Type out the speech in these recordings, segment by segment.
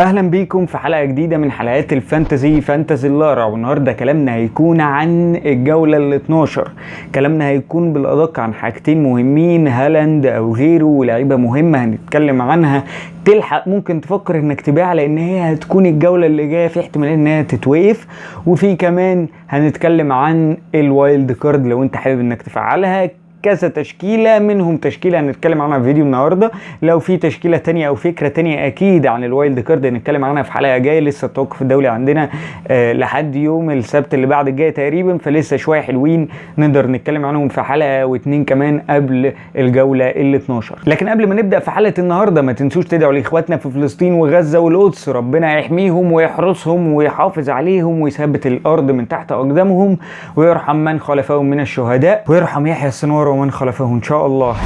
اهلا بيكم في حلقه جديده من حلقات فانتزي اللارا. والنهارده كلامنا هيكون عن الجوله ال 12. كلامنا هيكون بالادق عن حاجتين مهمين، هالاند او غيره، ولاعيبه مهمه هنتكلم عنها تلحق ممكن تفكر انك تبيع لان هي هتكون الجوله اللي جايه في احتمال انها تتوقف. وفي كمان هنتكلم عن الوايلد كارد لو انت حابب انك تفعلها، كذا تشكيلة منهم تشكيلة هنتكلم عنها في فيديو النهاردة. لو في تشكيلة تانية او فكرة تانية اكيد عن الوايلد كارد هنتكلم عنها في حلقة جاية. لسه التوقف الدولي عندنا لحد يوم السبت اللي بعد الجاي تقريبا، فلسه شوية حلوين نقدر نتكلم عنهم في حلقة او اتنين كمان قبل الجولة ال 12. لكن قبل ما نبدأ في حلقة النهاردة ما تنسوش تدعوا لاخواتنا في فلسطين وغزة والقدس، ربنا يحميهم ويحرسهم ويحافظ عليهم ويثبت الارض من تحت اقدامهم، ويرحم من خلفهم من الشهداء، ويرحم يحيى السنوار ومن خلفه ان شاء الله.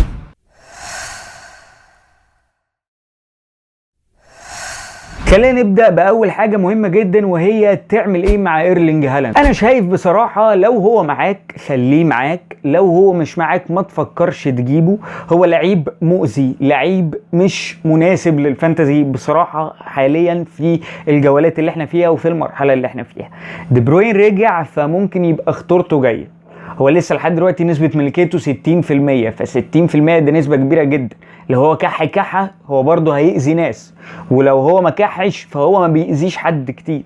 خلينا نبدأ بأول حاجة مهمة جدا، وهي تعمل ايه مع ايرلينج هالاند. انا شايف بصراحة لو هو معاك خليه معاك، لو هو مش معاك ما تفكرش تجيبه. هو لعيب مؤذي، لعيب مش مناسب للفانتزي بصراحة حاليا في الجولات اللي احنا فيها وفي المرحلة اللي احنا فيها. دي بروين رجع فممكن يبقى خطورته جاية. هو لسه لحد دلوقتي نسبة ملكيته 60%، ف60% دي نسبة كبيرة جدا. لو هو كحة هو برضه هيأذي ناس، ولو هو ما كحش فهو ما بيأذيش حد كتير.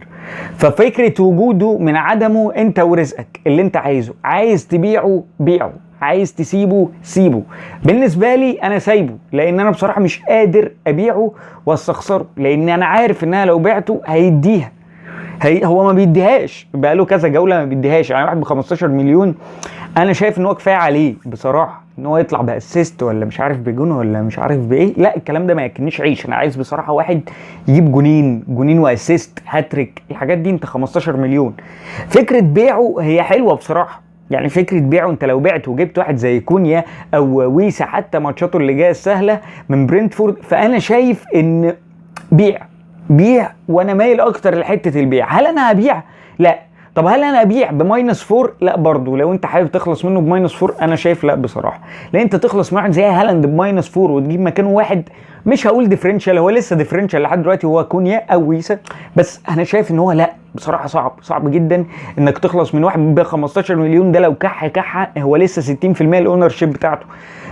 ففكرة وجوده من عدمه انت ورزقك اللي انت عايزه. عايز تبيعه بيعه، عايز تسيبه سيبه. بالنسبة لي انا سايبه لان انا بصراحة مش قادر ابيعه واستخسره، لان انا عارف انها لو بعته هيديها. هو ما بيديهاش، بقاله كذا جوله ما بيديهاش. يعني واحد ب 15 مليون انا شايف ان هو كفايه عليه بصراحه ان هو يطلع باسيست ولا مش عارف بجون ولا مش عارف بايه. لا الكلام ده ما ياكلنيش عيش. انا عايز بصراحه واحد يجيب جونين واسيست هاتريك. الحاجات دي انت 15 مليون. فكره بيعه هي حلوه بصراحه، يعني فكره بيعه انت لو بعت وجبت واحد زي كونيا او ويسا حتى ماتشاته اللي جايه السهله من برينتفورد، فانا شايف ان بيع وانا مايل اكتر لحته البيع. هل انا هبيع؟ لا. طب هل انا ابيع ب-4؟ لا برضو. لو انت حابب تخلص منه ب-4 انا شايف لا بصراحه، لان انت تخلص من واحد زي هالاند ب-4 وتجيب مكانه واحد مش هقول ديفرنشال، هو لسه ديفرنشال لحد دلوقتي هو كونيا او ويسا، بس انا شايف ان هو لا بصراحه صعب جدا انك تخلص من واحد ب 15 مليون. ده لو كحه هو لسه 60% الاونر شيب بتاعته.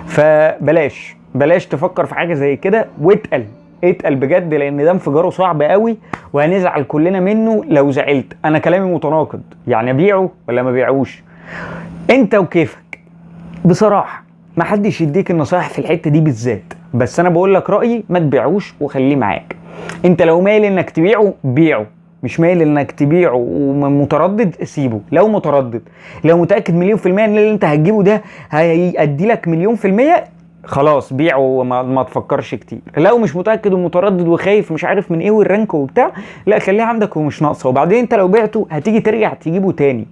فبلاش تفكر في حاجه زي كده، اتقل بجد، لان ده انفجاره صعب قوي وهنزعل كلنا منه لو زعلت. انا كلامي متناقض، يعني ابيعه ولا ما بيعوش انت وكيفك بصراحه. ما حدش يديك النصائح في الحته دي بالذات، بس انا بقول لك رايي ما تبيعوش وخليه معاك. انت لو مايل انك تبيعه بيعه، مش مايل انك تبيعه ومتردد سيبه. لو متردد، لو متاكد مليون في الميه ان اللي انت هتجيبه ده هيأدي لك مليون في الميه، خلاص بيعه وما تفكرش كتير. لو مش متاكد ومتردد وخايف مش عارف من ايه والرانك وبتاع، لا خليه عندك ومش ناقصه. وبعدين انت لو بعته هتيجي ترجع تجيبه تاني،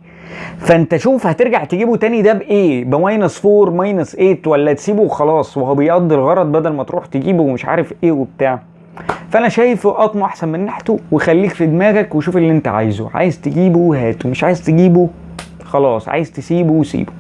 فانت شوف هترجع تجيبه تاني ده بايه، ب-4 -8 ولا تسيبه وخلاص وهو بيقضي الغرض بدل ما تروح تجيبه ومش عارف ايه وبتاع. فانا شايف اطمع احسن من ناحيته، وخليك في دماغك وشوف اللي انت عايزه. عايز تجيبه هاته، مش عايز تجيبه خلاص، عايز تسيبه وسيبه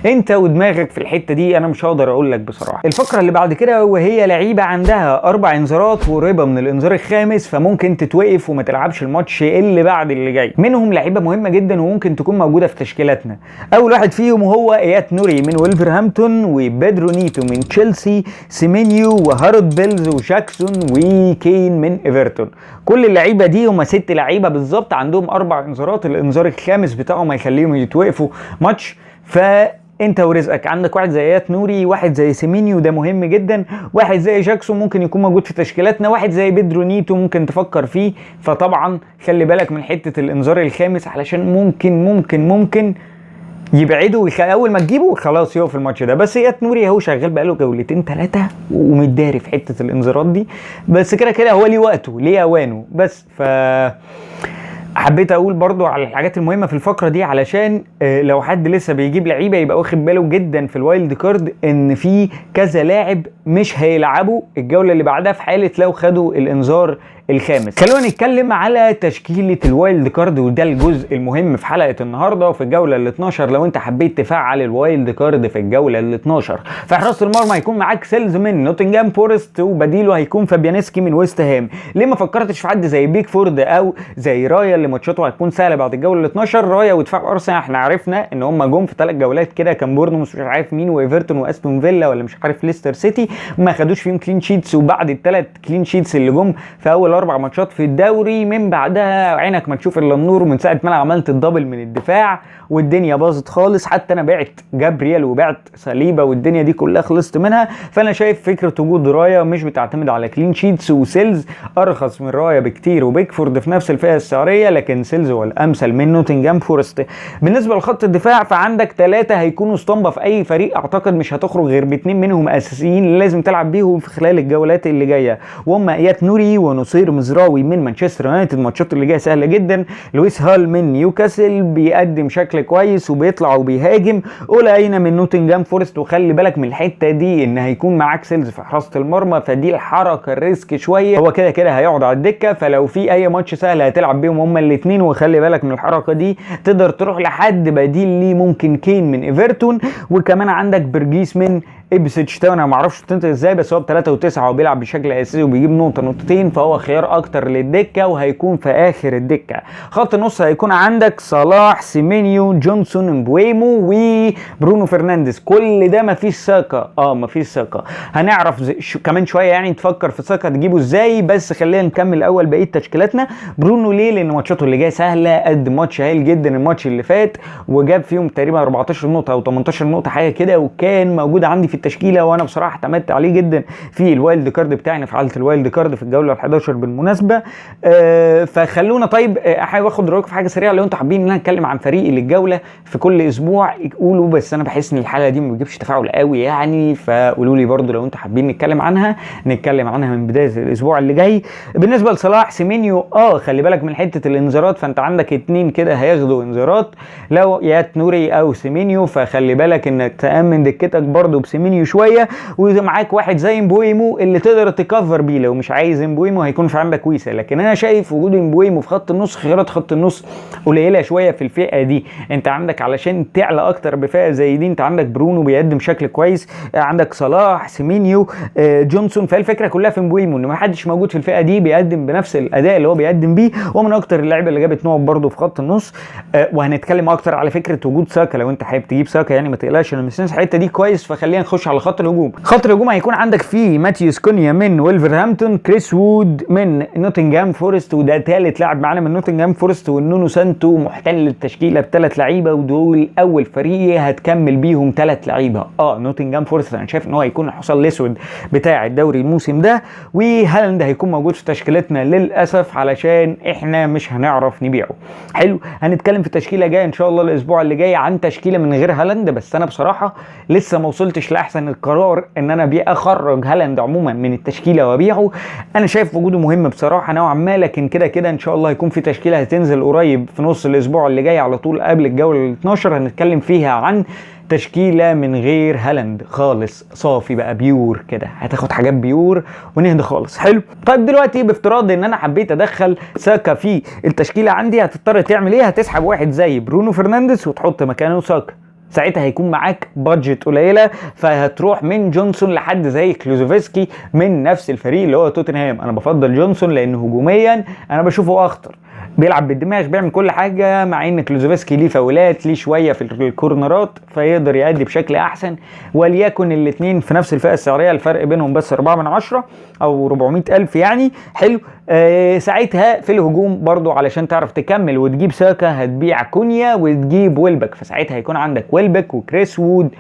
انت ودماغك في الحته دي. انا مش هقدر اقول لك بصراحه. الفقره اللي بعد كده وهي لعيبه عندها 4 انذارات وقريبه من الانذار الخامس، فممكن تتوقف وما تلعبش الماتش اللي بعد اللي جاي. منهم لعيبه مهمه جدا وممكن تكون موجوده في تشكيلاتنا. اول واحد فيهم هو ايات نوري من ويلفرهامبتون، وبيدرو نيتو من تشيلسي، سيمينيو وهارود بيلز وجاكسون وكين من ايفرتون. كل اللعيبه دي هم 6 لعيبه بالظبط، عندهم 4 انذارات. الانذار الخامس بتاعهم هيخليهم يتوقفوا ماتش. فانت ورزقك. عندك واحد زي ايات نوري، واحد زي سيمينيو ده مهم جدا، واحد زي جاكسون ممكن يكون موجود في تشكيلاتنا، واحد زي بيدرو نيتو ممكن تفكر فيه. فطبعا خلي بالك من حته الانذار الخامس علشان ممكن يبعدوا اول ما تجيبه خلاص يقف الماتش ده. بس ايات نوري اهو شغال بقاله جولتين 3 ومتداري في حته الانذارات دي، بس كده هو ليه وقته ليه اوانه. بس حبيت اقول برضو على الحاجات المهمه في الفقره دي علشان لو حد لسه بيجيب لعيبه يبقى واخد باله جدا في الوايلد كارد ان في كذا لاعب مش هيلعبوا الجوله اللي بعدها في حاله لو خدوا الانذار الخامس. خلونا نتكلم على تشكيله الوايلد كارد، وده الجزء المهم في حلقه النهارده وفي الجوله ال 12. لو انت حبيت تفعل الوايلد كارد في الجوله ال 12، في حراسه المرمى هيكون معاك سيلز من نوتنجهام فورست، وبديله هيكون فابيانسكي من ويست هام. ليه ما فكرتش في حد زي بيكفورد او زي رايا اللي ماتشاته هتكون سهله بعد الجوله ال 12؟ رايا ودفاع ارسنال احنا عرفنا ان هم جم في 3 جولات كده، كان بورنموث مش عارف مين وايفرتون واستون فيلا ولا مش عارف ليستر سيتي، ما خدوش فيهم كلين شيتس. وبعد ال3 كلين شيتس اللي جم في اول 4 ماتشات في الدوري، من بعدها عينك ما تشوف الا النور. ومن ساعه ما انا عملت الدبل من الدفاع والدنيا باظت خالص، حتى انا بعت جابرييل وبعت ساليبا والدنيا دي كلها خلصت منها. فانا شايف فكره وجود رايا مش بتعتمد على كلين شيتس، وسيلز ارخص من رايا بكتير، وبيكفورد في نفس الفئه السعريه، لكن سيلز هو الامثل من نوتنجهام فورست. بالنسبه لخط الدفاع فعندك 3 هيكونوا اسطمبه في اي فريق، اعتقد مش هتخرج غير ب2 منهم اساسيين لازم تلعب بيهم في خلال الجولات اللي جايه، وهم ايات نوري ونصير مزراوي من مانشستر يونايتد. الماتشات اللي جايه سهله جدا. لويس هال من نيوكاسل بيقدم شكل كويس وبيطلع وبيهاجم. اولاينا من نوتنجهام فورست، وخلي بالك من الحته دي ان هيكون معاك سيلز في حراسه المرمى، فدي الحركه الريسك شويه. هو كده كده هيقعد على الدكه، فلو في اي ماتش سهل هتلعب بيهم هما الاثنين. وخلي بالك من الحركه دي، تقدر تروح لحد بديل ليه، ممكن كين من ايفرتون، وكمان عندك برجيس من ابسيتش تاون. انا ما اعرفش بتنتهي ازاي، بس هو ب3 و9 وبيلعب بشكل اساسي وبيجيب نقطه نقطتين، فهو خيار اكتر للدكه وهيكون في اخر الدكه. خط النص هيكون عندك صلاح، سيمينيو، جونسون، مبويمو، وبرونو فرنانديز. كل ده مفيش ساكا، مفيش ساكا. هنعرف كمان شويه يعني تفكر في ساكا تجيبه ازاي، بس خلينا نكمل اول بقيه تشكيلاتنا. برونو ليه؟ لان ماتشاته اللي جايه سهله، قد ماتش هايل جدا الماتش اللي فات، وجاب فيهم تقريبا 14 نقطه او 18 نقطه حاجه كده، وكان موجود عندي في التشكيله، وانا بصراحه اعتمدت عليه جدا في الوايلد كارد بتاعي. فعلت الوايلد كارد في الجوله ال11 بالمناسبه. فخلونا طيب احاول اخد رايكم في حاجه سريعه. لو انتوا حابين ان انا اتكلم عن فريقي للجوله في كل اسبوع قولوا، بس انا بحس ان الحلقه دي ما بتجيبش تفاعل قوي يعني، فقولوا لي برده لو انتوا حابين نتكلم عنها من بدايه الاسبوع اللي جاي. بالنسبه لصلاح، سيمينيو خلي بالك من حته الانذارات، فانت عندك 2 كده هياخدوا انذارات، لو يا نوري او سيمينيو، فخلي بالك انك تامن دكتك برده بسيمينيو شويه. ومعاك واحد زي مبويمو اللي تقدر تكفر بيه، لو مش عايز مبويمو هيكون في عندك ويسا. لكن انا شايف وجود مبويمو في خط النص، خيارات خط النص قليله شويه في الفئه دي. انت عندك علشان تعلى اكتر بفئه زي دي، انت عندك برونو بيقدم شكل كويس، عندك صلاح، سيمينيو، جونسون. فالفكره كلها في مبويمو ان ما حدش موجود في الفئه دي بيقدم بنفس الاداء اللي هو بيقدم بيه، ومن اكتر اللعيبه اللي جابت نقط برده في خط النص. وهنتكلم اكتر على فكره وجود ساكا، لو انت حابب تجيب ساكا يعني ما تقلقش، انا مستني الحته دي كويس. فخلينا نخش على خط الهجوم. خط الهجوم هيكون عندك فيه ماتيوس كونيا من ويلفرهامبتون، كريس وود من نوتنجهام فورست، وده ثالث لاعب معانا من نوتنجهام فورست، والنونو سانتو محتل التشكيله ب3 لعيبه، ودول اول فريق هتكمل بيهم 3 لعيبه. نوتنجهام فورست انا شايف ان هو هيكون الحصان الاسود بتاع الدوري الموسم ده، وهالاند هيكون موجود في تشكيلتنا للاسف علشان احنا مش هنعرف نبيعه. حلو، هنتكلم في تشكيله جايه ان شاء الله الاسبوع اللي جاي عن تشكيله من غير هالاند، بس انا بصراحه لسه ما وصلتش لاحسن القرار ان انا اخرج هالاند عموما من التشكيله وابيعه. انا شايف وجوده مهم بصراحه نوعا ما، لكن كده كده ان شاء الله هيكون في تشكيله هتنزل قريب في نص الاسبوع اللي جاي على طول قبل الجوله ال12 هنتكلم فيها عن تشكيله من غير هالاند خالص، صافي بقى بيور كده، هتاخد حاجات بيور ونهدى خالص. حلو، طيب دلوقتي بافتراض ان انا حبيت ادخل ساكا في التشكيله عندي، هتضطر تعمل ايه؟ هتسحب واحد زي برونو فرنانديز وتحط مكانه ساكا. ساعتها هيكون معاك بادجت قليله، فهتروح من جونسون لحد زي كلوزوفسكي من نفس الفريق اللي هو توتنهام. انا بفضل جونسون لانه هجوميا انا بشوفه اخطر، بيلعب بالدماغ، بيعمل كل حاجه، مع ان كلوزوفسكي ليه فاولات، ليه شويه في الكورنرات، فيقدر يأدي بشكل احسن. وليكن الاثنين في نفس الفئه السعريه، الفرق بينهم بس 4 او 400,000 يعني. حلو، ساعتها في الهجوم برضو علشان تعرف تكمل وتجيب ساكا هتبيع كونيا وتجيب ويلبك، فساعتها هيكون عندك ويلبك وكريس وود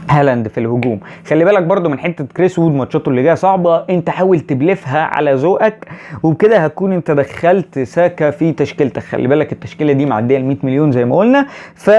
هالاند في الهجوم. خلي بالك برضو من حته كريس وود، ماتشاته اللي جايه صعبه، انت حاول تبلفها على ذوقك، وبكده هتكون انت دخلت ساكا في تشكيلتك. خلي بالك التشكيله دي معديه ال 100 مليون زي ما قلنا، ف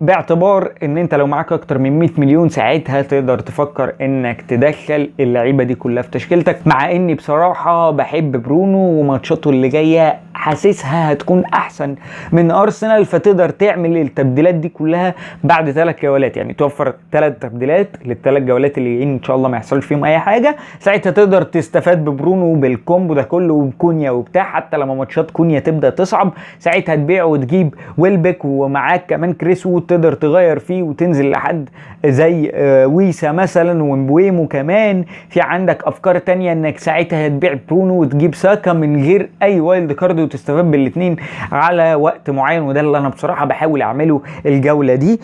باعتبار ان انت لو معاك اكتر من 100 مليون ساعتها تقدر تفكر انك تدخل اللعيبه دي كلها في تشكيلتك. مع اني بصراحه بحب برونو وماتشاته اللي جايه حاسسها هتكون احسن من ارسنال، فتقدر تعمل التبديلات دي كلها بعد 3 جولات، يعني توفر 3 تبديلات للثلاث جولات اللي جايين ان شاء الله ما يحصلش فيهم اي حاجه. ساعتها تقدر تستفاد ببرونو بالكومبو ده كله وبكونيا وبتاع، حتى لما ماتشات كونيا تبدا تصعب ساعتها تبيعه وتجيب ويلبك، ومعاك كمان كريس وود تقدر تغير فيه وتنزل لحد زي ويسا مثلا ومبويمو كمان. في عندك افكار تانية انك ساعتها تبيع برونو وتجيب ساكا من غير اي وايلد كارد وتستفاد بالاثنين على وقت معين، وده اللي انا بصراحه بحاول اعمله الجوله دي.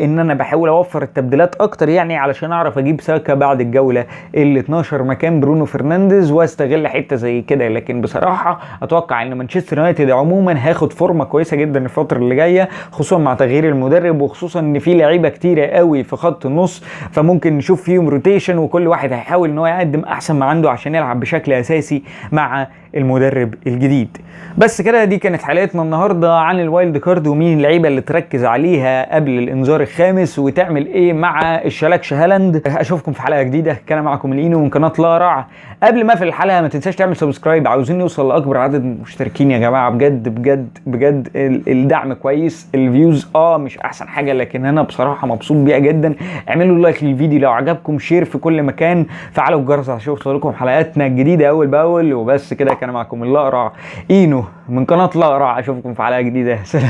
ان انا بحاول اوفر التبديلات اكتر يعني علشان اعرف اجيب ساكا بعد الجوله ال 12 مكان برونو فرنانديز واستغل حته زي كده. لكن بصراحه اتوقع ان مانشستر يونايتد عموما هياخد فورمه كويسه جدا الفتره اللي جايه، خصوصا مع تغيير المدرب، وخصوصا ان في لعيبه كتيره قوي في خط النص، فممكن نشوف فيهم روتيشن وكل واحد هيحاول ان هو يقدم احسن ما عنده عشان يلعب بشكل اساسي مع المدرب الجديد. بس كده دي كانت حلقتنا النهارده عن الوايلد كارد ومين اللعيبه اللي تركز عليها قبل الانذار الخامس وتعمل ايه مع الشلكش هالاند. اشوفكم في حلقه جديده. كان معكم الاينو من قناه لارع. قبل ما في الحلقه ما تنساش تعمل سبسكرايب، عاوزين نوصل لاكبر عدد مشتركين يا جماعه، بجد بجد بجد الدعم كويس. الفيوز مش احسن حاجه لكن انا بصراحه مبسوط بيها جدا. اعملوا لايك للفيديو لو عجبكم، شير في كل مكان، فعلوا الجرس عشان يوصلكم حلقاتنا الجديده اول باول. وبس كده كان معكم الأقرع اينو من قناه الأقرع. اشوفكم في حلقه جديده. سلام.